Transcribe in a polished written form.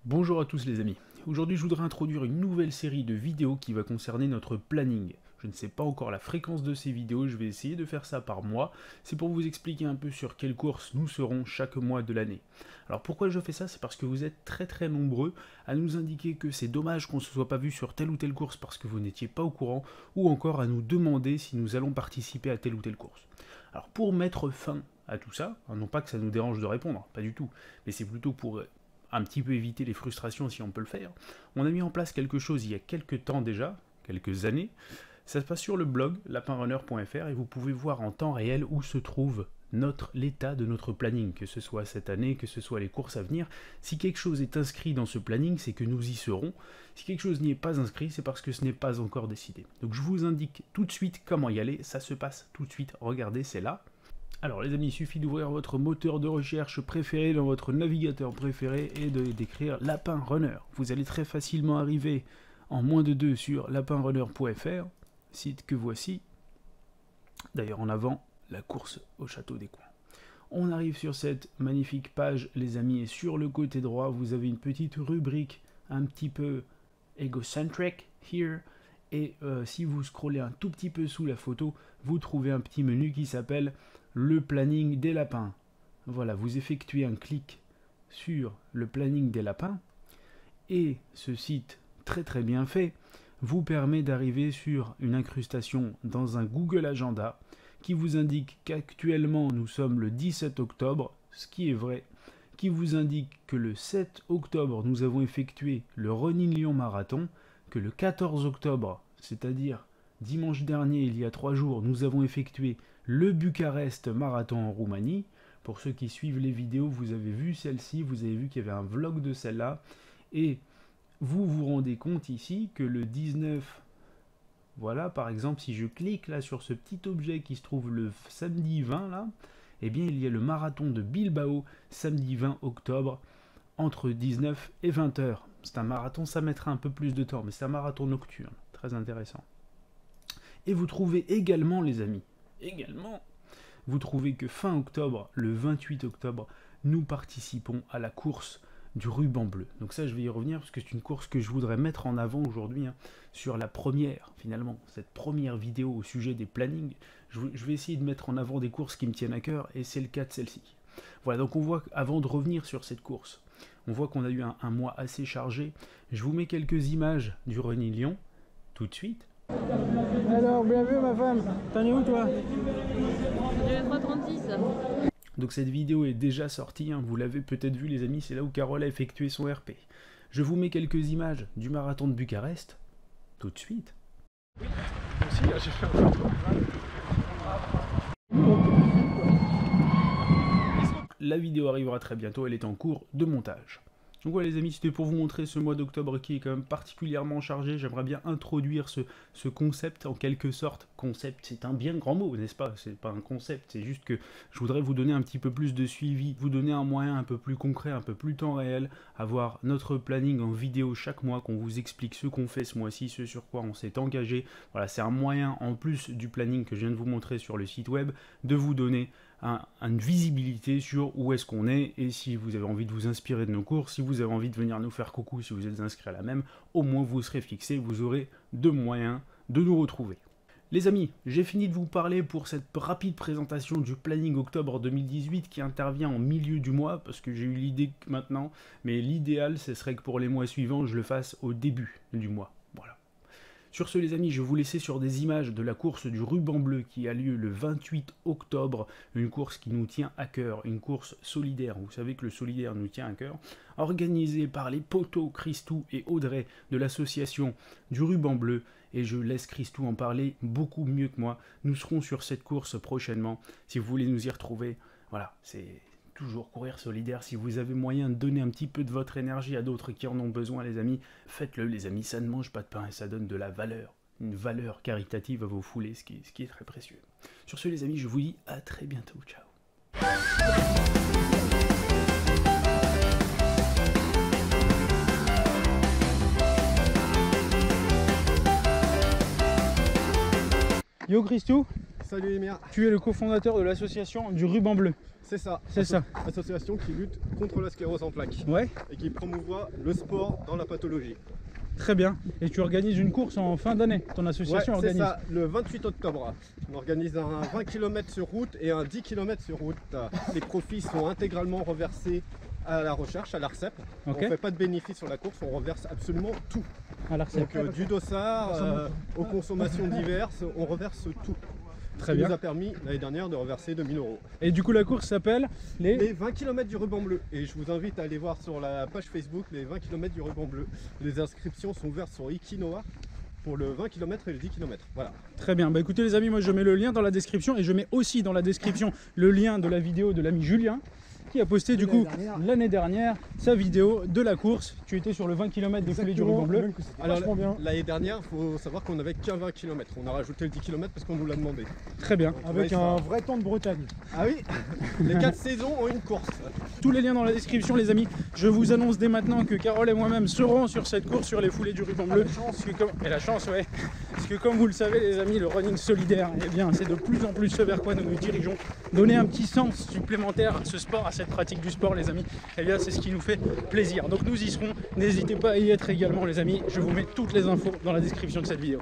Bonjour à tous les amis. Aujourd'hui je voudrais introduire une nouvelle série de vidéos qui va concerner notre planning. Je ne sais pas encore la fréquence de ces vidéos, je vais essayer de faire ça par mois. C'est pour vous expliquer un peu sur quelles courses nous serons chaque mois de l'année. Alors pourquoi je fais ça? C'est parce que vous êtes très nombreux à nous indiquer que c'est dommage qu'on ne se soit pas vu sur telle ou telle course parce que vous n'étiez pas au courant, ou encore à nous demander si nous allons participer à telle ou telle course. Alors pour mettre fin à tout ça, non pas que ça nous dérange de répondre, pas du tout, mais c'est plutôt pour un petit peu éviter les frustrations si on peut le faire, on a mis en place quelque chose il y a quelques temps déjà, quelques années. Ça se passe sur le blog lapinrunner.fr et vous pouvez voir en temps réel où se trouve l'état de notre planning, que ce soit cette année, que ce soit les courses à venir. Si quelque chose est inscrit dans ce planning, c'est que nous y serons. Si quelque chose n'y est pas inscrit, c'est parce que ce n'est pas encore décidé. Donc je vous indique tout de suite comment y aller, ça se passe tout de suite, regardez, c'est là. Alors les amis, il suffit d'ouvrir votre moteur de recherche préféré dans votre navigateur préféré et d'écrire Lapin Runner. Vous allez très facilement arriver en moins de 2 sur lapinrunner.fr, site que voici. D'ailleurs en avant, la course au château des coins. On arrive sur cette magnifique page les amis et sur le côté droit vous avez une petite rubrique un petit peu egocentric here. Et si vous scrollez un tout petit peu sous la photo, vous trouvez un petit menu qui s'appelle le planning des lapins. Voilà, vous effectuez un clic sur le planning des lapins et ce site très bien fait vous permet d'arriver sur une incrustation dans un Google Agenda qui vous indique qu'actuellement nous sommes le 17 octobre, ce qui est vrai, qui vous indique que le 7 octobre nous avons effectué le Running Lyon Marathon, que le 14 octobre, c'est-à-dire dimanche dernier, il y a 3 jours, nous avons effectué le Bucarest Marathon en Roumanie. Pour ceux qui suivent les vidéos, vous avez vu celle-ci, vous avez vu qu'il y avait un vlog de celle-là. Et vous vous rendez compte ici que le 19, voilà, par exemple, si je clique là sur ce petit objet qui se trouve le samedi 20, là, eh bien il y a le marathon de Bilbao, samedi 20 octobre, entre 19 et 20 heures. C'est un marathon, ça mettra un peu plus de temps, mais c'est un marathon nocturne, très intéressant. Et vous trouvez également, les amis, vous trouvez que fin octobre, le 28 octobre, nous participons à la course du ruban bleu. Donc ça, je vais y revenir parce que c'est une course que je voudrais mettre en avant aujourd'hui, sur la première, finalement, cette première vidéo au sujet des plannings. Je vais essayer de mettre en avant des courses qui me tiennent à cœur et c'est le cas de celle-ci. Voilà, donc on voit, avant de revenir sur cette course, on voit qu'on a eu un mois assez chargé. Je vous mets quelques images du Running Lyon, tout de suite. Alors, bien vu ma femme, t'en es où toi? Le 3,36. Donc cette vidéo est déjà sortie, vous l'avez peut-être vu les amis, c'est là où Carole a effectué son RP. Je vous mets quelques images du marathon de Bucarest, tout de suite. Oui, aussi là j'ai fait un peu trop. La vidéo arrivera très bientôt, elle est en cours de montage. Donc voilà les amis, c'était pour vous montrer ce mois d'octobre qui est quand même particulièrement chargé. J'aimerais bien introduire ce concept en quelque sorte. Concept, c'est un bien grand mot, n'est-ce pas? C'est pas un concept, c'est juste que je voudrais vous donner un petit peu plus de suivi, vous donner un moyen un peu plus concret, un peu plus temps réel, avoir notre planning en vidéo chaque mois, qu'on vous explique ce qu'on fait ce mois-ci, ce sur quoi on s'est engagé. Voilà, c'est un moyen en plus du planning que je viens de vous montrer sur le site web, de vous donner une visibilité sur où est-ce qu'on est, et si vous avez envie de vous inspirer de nos cours, si vous avez envie de venir nous faire coucou, si vous êtes inscrit à la même, au moins vous serez fixé, vous aurez deux moyens de nous retrouver. Les amis, j'ai fini de vous parler pour cette rapide présentation du planning octobre 2018 qui intervient en milieu du mois, parce que j'ai eu l'idée maintenant, mais l'idéal ce serait que pour les mois suivants, je le fasse au début du mois. Voilà. Sur ce les amis, je vais vous laisser sur des images de la course du ruban bleu qui a lieu le 28 octobre, une course qui nous tient à cœur, une course solidaire, vous savez que le solidaire nous tient à cœur, organisée par les poteaux Christou et Audrey de l'association du ruban bleu, et je laisse Christou en parler beaucoup mieux que moi. Nous serons sur cette course prochainement, si vous voulez nous y retrouver, voilà, c'est toujours courir solidaire. Si vous avez moyen de donner un petit peu de votre énergie à d'autres qui en ont besoin, les amis, faites-le, les amis. Ça ne mange pas de pain et ça donne de la valeur, une valeur caritative à vos foulées, ce qui est très précieux. Sur ce, les amis, je vous dis à très bientôt. Ciao. Yo Christou, Salut Emir. Tu es le cofondateur de l'association du Ruban Bleu. C'est ça. C'est ça. Association qui lutte contre la sclérose en plaques. Ouais. Et qui promouvoit le sport dans la pathologie. Très bien. Et tu organises une course en fin d'année. Ton association Ouais, organise. c'est ça, le 28 octobre. On organise un 20 km sur route et un 10 km sur route. Les profits sont intégralement reversés à la recherche, à l'ARCEP. Ok. On ne fait pas de bénéfice sur la course, on reverse absolument tout. À l'ARCEP. Donc du dossard aux consommations diverses, on reverse tout. Très Ce qui bien. nous a permis l'année dernière de reverser 2000 €. Et du coup, la course s'appelle Les 20 km du Ruban Bleu. Et je vous invite à aller voir sur la page Facebook les 20 km du Ruban Bleu. Les inscriptions sont ouvertes sur Ikinoa pour le 20 km et le 10 km. Voilà. Très bien. Bah écoutez les amis, moi je mets le lien dans la description et je mets aussi dans la description le lien de la vidéo de l'ami Julien qui a posté du coup l'année dernière sa vidéo de la course. Tu étais sur le 20 km des foulées du Ruban Bleu. Alors l'année dernière, il faut savoir qu'on avait qu'un 20 km. On a rajouté le 10 km parce qu'on nous l'a demandé. Très bien. Avec un vrai temps de Bretagne. Ah oui, les 4 saisons ont une course. Tous les liens dans la description les amis. Je vous annonce dès maintenant que Carole et moi-même serons sur cette course sur les foulées du Ruban Bleu. Et la chance, ouais. Parce que comme vous le savez les amis, le running solidaire, eh bien c'est de plus en plus ce vers quoi nous nous dirigeons. Donner un petit sens supplémentaire à ce sport, à cette pratique du sport les amis, eh bien c'est ce qui nous fait plaisir. Donc nous y serons, n'hésitez pas à y être également les amis. Je vous mets toutes les infos dans la description de cette vidéo.